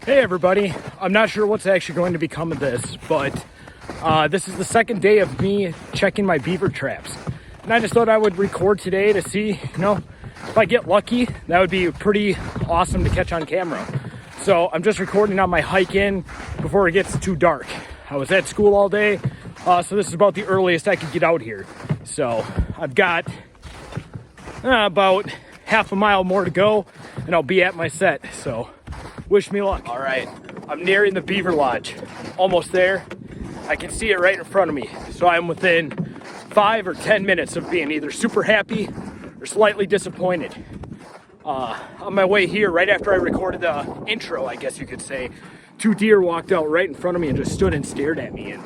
Hey everybody, I'm not sure what's actually going to become of this, but this is the second day of me checking my beaver traps. And I just thought I would record today to see, if I get lucky, that would be pretty awesome to catch on camera. So I'm just recording on my hike in before it gets too dark. I was at school all day, so this is about the earliest I could get out here. So I've got about half a mile more to go and I'll be at my set. So wish me luck. All right, I'm nearing the Beaver Lodge. Almost there. I can see it right in front of me. So I'm within 5 or 10 minutes of being either super happy or slightly disappointed. On my way here, right after I recorded the intro, I guess you could say, 2 deer walked out right in front of me and just stood and stared at me and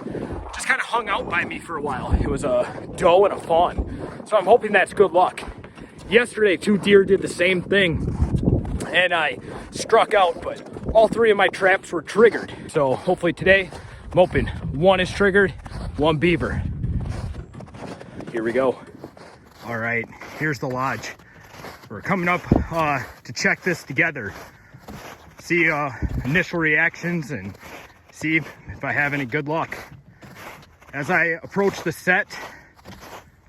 just kind of hung out by me for a while. It was a doe and a fawn. So I'm hoping that's good luck. Yesterday, 2 deer did the same thing and I struck out, but all 3 of my traps were triggered. So hopefully today I'm hoping 1 is triggered, 1 beaver. Here we go. All right, here's the lodge. We're coming up to check this together. See initial reactions and see if I have any good luck. As I approach the set,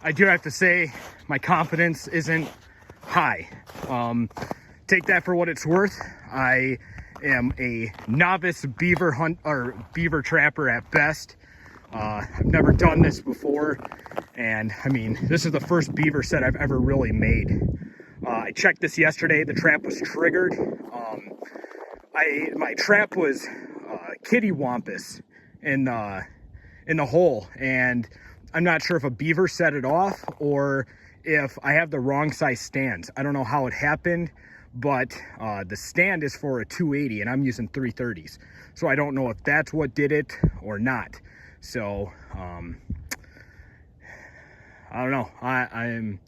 I do have to say my confidence isn't high. Take that for what it's worth. I am a novice beaver hunt or beaver trapper at best. I've never done this before, and I mean, this is the first beaver set I've ever really made. I checked this yesterday. The trap was triggered. My trap was kitty wampus in the hole, and I'm not sure if a beaver set it off or if I have the wrong size stands. I don't know how it happened, but the stand is for a 280 and I'm using 330s. So I don't know if that's what did it or not. So I don't know. I'm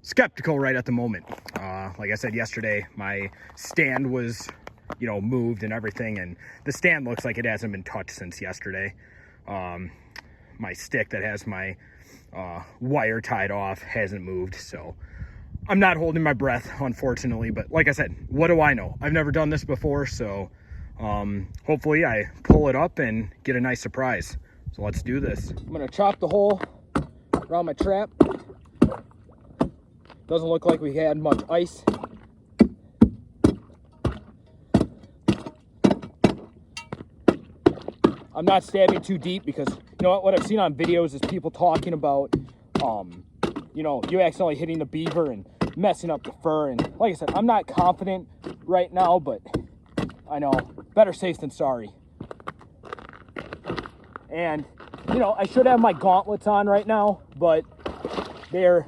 skeptical right at the moment. Like I said yesterday, my stand was, moved and everything, and the stand looks like it hasn't been touched since yesterday. My stick that has my wire tied off hasn't moved, so I'm not holding my breath, unfortunately. But like I said, what do I know? I've never done this before, so hopefully I pull it up and get a nice surprise. So let's do this. I'm gonna chop the hole around my trap. Doesn't look like we had much ice. I'm not stabbing too deep because, what I've seen on videos is people talking about, you accidentally hitting the beaver and messing up the fur. And like I said, I'm not confident right now, but I know better safe than sorry. And, I should have my gauntlets on right now, but they're,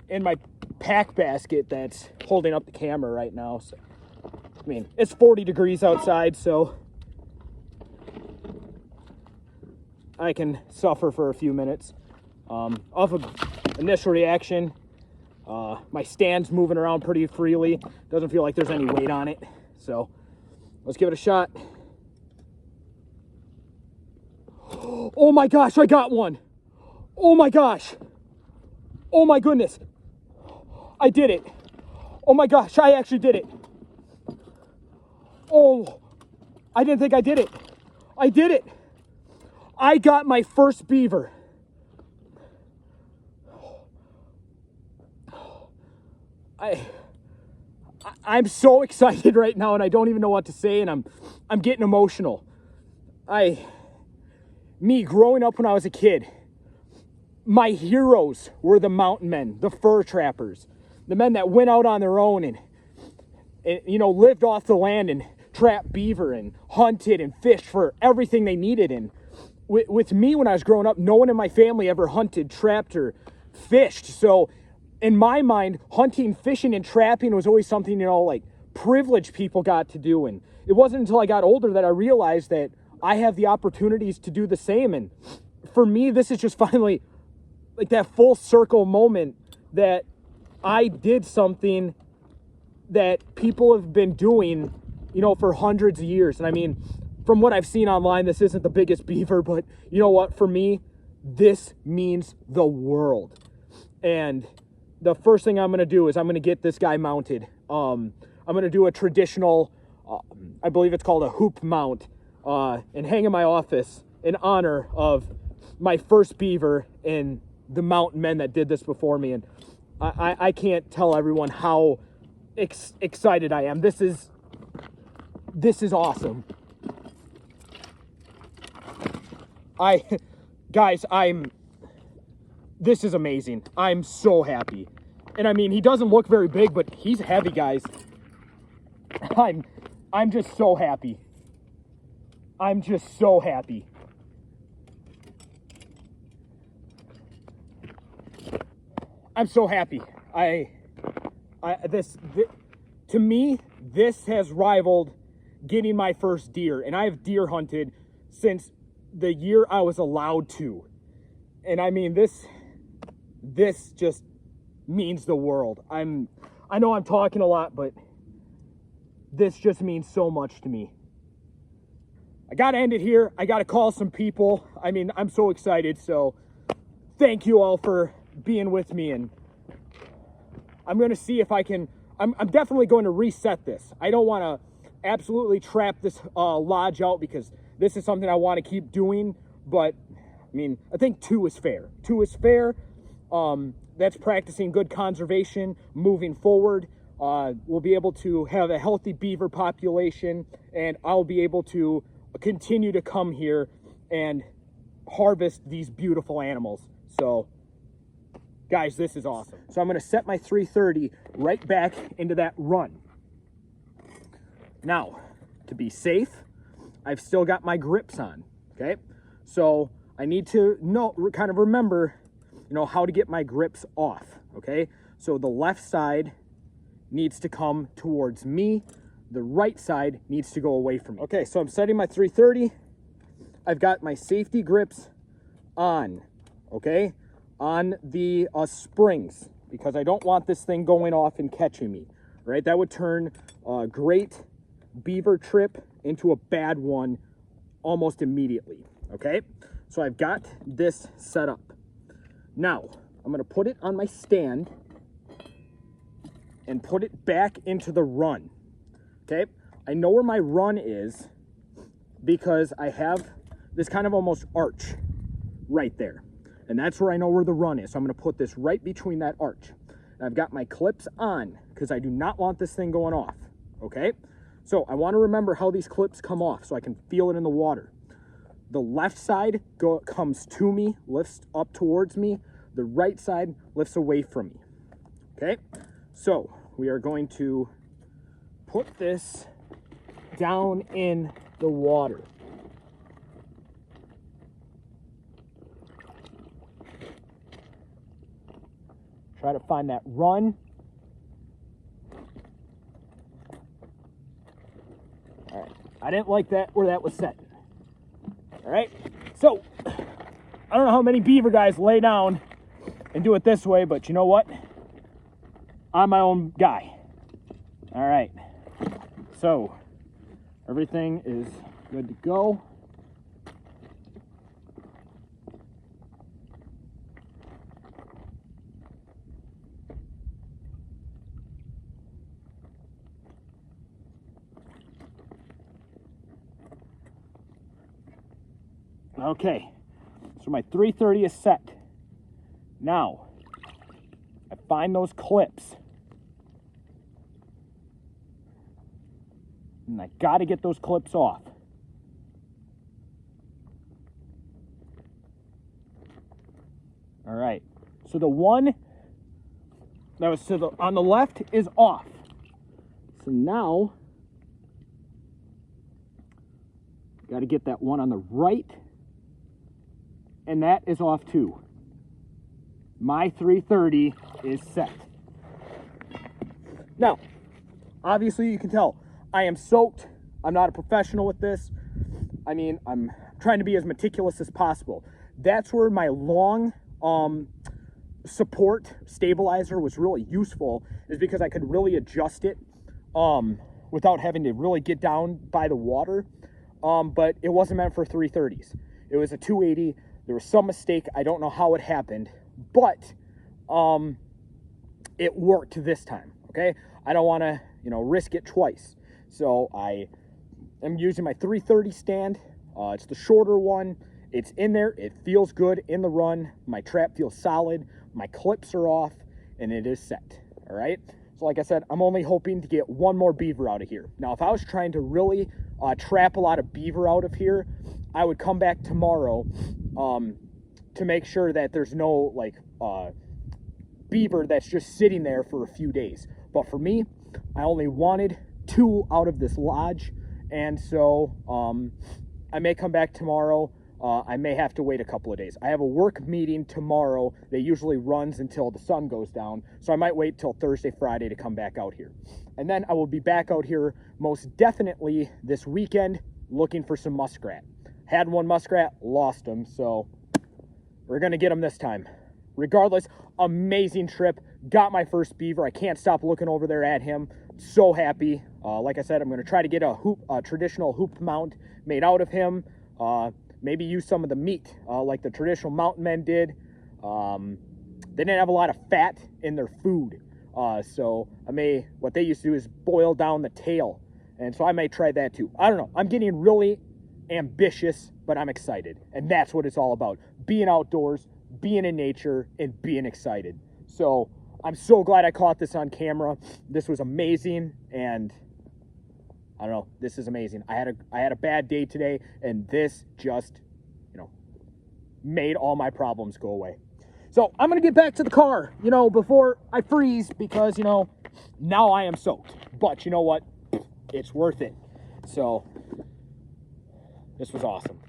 in my pack basket that's holding up the camera right now. So, I mean, it's 40 degrees outside, so I can suffer for a few minutes. Off of initial reaction, my stand's moving around pretty freely. Doesn't feel like there's any weight on it. So let's give it a shot. Oh my gosh, I got one. Oh my gosh. Oh my goodness. I did it. Oh my gosh, I actually did it. Oh, I didn't think I did it. I did it. I got my first beaver. I'm so excited right now, and I don't even know what to say, and I'm getting emotional. Me growing up when I was a kid, my heroes were the mountain men, the fur trappers, the men that went out on their own and lived off the land and trapped beaver and hunted and fished for everything they needed. And with me, when I was growing up, no one in my family ever hunted, trapped, or fished. So in my mind, hunting, fishing, and trapping was always something, like privileged people got to do. And it wasn't until I got older that I realized that I have the opportunities to do the same. And for me, this is just finally like that full circle moment that I did something that people have been doing, for hundreds of years. And I mean, from what I've seen online, this isn't the biggest beaver, but you know what? For me, this means the world. And the first thing I'm going to do is I'm going to get this guy mounted. I'm going to do a traditional I believe it's called a hoop mount, and hang in my office in honor of my first beaver and the mountain men that did this before me. And I can't tell everyone how excited I am. This is awesome. This is amazing. I'm so happy. And I mean, he doesn't look very big, but he's heavy, guys. I'm just so happy. I'm just so happy. I'm so happy. To me, this has rivaled getting my first deer, and I've deer hunted since the year I was allowed to. And I mean, this just means the world. I know I'm talking a lot, but this just means so much to me. I gotta end it here. I gotta call some people. I mean, I'm so excited. So thank you all for being with me, and I'm gonna see if I can. I'm definitely going to reset this. I don't want to absolutely trap this lodge out, because this is something I want to keep doing. But I mean, I think 2 is fair. 2 is fair. That's practicing good conservation moving forward. We'll be able to have a healthy beaver population, and I'll be able to continue to come here and harvest these beautiful animals. So guys, this is awesome. So I'm going to set my 330 right back into that run. Now, to be safe, I've still got my grips on, okay? So I need to kind of remember, how to get my grips off, okay? So the left side needs to come towards me. The right side needs to go away from me. Okay, so I'm setting my 330. I've got my safety grips on, okay? On the springs, because I don't want this thing going off and catching me, right? That would turn a great beaver trip into a bad one almost immediately, okay? So I've got this set up. Now, I'm gonna put it on my stand and put it back into the run, okay? I know where my run is because I have this kind of almost arch right there. And that's where I know where the run is. So I'm gonna put this right between that arch. And I've got my clips on because I do not want this thing going off, okay? So I wanna remember how these clips come off so I can feel it in the water. The left side comes to me, lifts up towards me. The right side lifts away from me, okay? So we are going to put this down in the water. Try to find that run. All right, I didn't like that where that was set. All right, so I don't know how many beaver guys lay down and do it this way, but you know what? I'm my own guy. All right, so everything is good to go. Okay, so my 330 is set. Now, I find those clips. And I gotta get those clips off. All right, so the one that was on the left is off. So now, gotta get that one on the right. And that is off too. My 330 is set. Now, obviously you can tell I am soaked. I'm not a professional with this. I mean, I'm trying to be as meticulous as possible. That's where my long support stabilizer was really useful, is because I could really adjust it without having to really get down by the water. But it wasn't meant for 330s. It was a 280. There was some mistake. I don't know how it happened, but it worked this time, okay? I don't want to, risk it twice. So I am using my 330 stand. It's the shorter one. It's in there. It feels good in the run. My trap feels solid. My clips are off, and it is set. All right. So like I said, I'm only hoping to get one more beaver out of here. Now, if I was trying to really trap a lot of beaver out of here, I would come back tomorrow to make sure that there's no like beaver that's just sitting there for a few days. But for me, I only wanted 2 out of this lodge, and so I may come back tomorrow. I may have to wait a couple of days. I have a work meeting tomorrow that usually runs until the sun goes down, so I might wait till Thursday, Friday to come back out here. And then I will be back out here most definitely this weekend looking for some muskrat. Had one muskrat, lost him, so we're going to get him this time. Regardless, amazing trip. Got my first beaver. I can't stop looking over there at him. So happy. Like I said, I'm going to try to get a traditional hoop mount made out of him. Maybe use some of the meat like the traditional mountain men did. They didn't have a lot of fat in their food. So what they used to do is boil down the tail. And so I may try that too. I don't know. I'm getting really ambitious, but I'm excited. And that's what it's all about. Being outdoors, being in nature, and being excited. So I'm so glad I caught this on camera. This was amazing, and I don't know, this is amazing. I had a bad day today, and this just, made all my problems go away. So I'm gonna get back to the car, before I freeze, because, now I am soaked. But you know what? It's worth it. So this was awesome.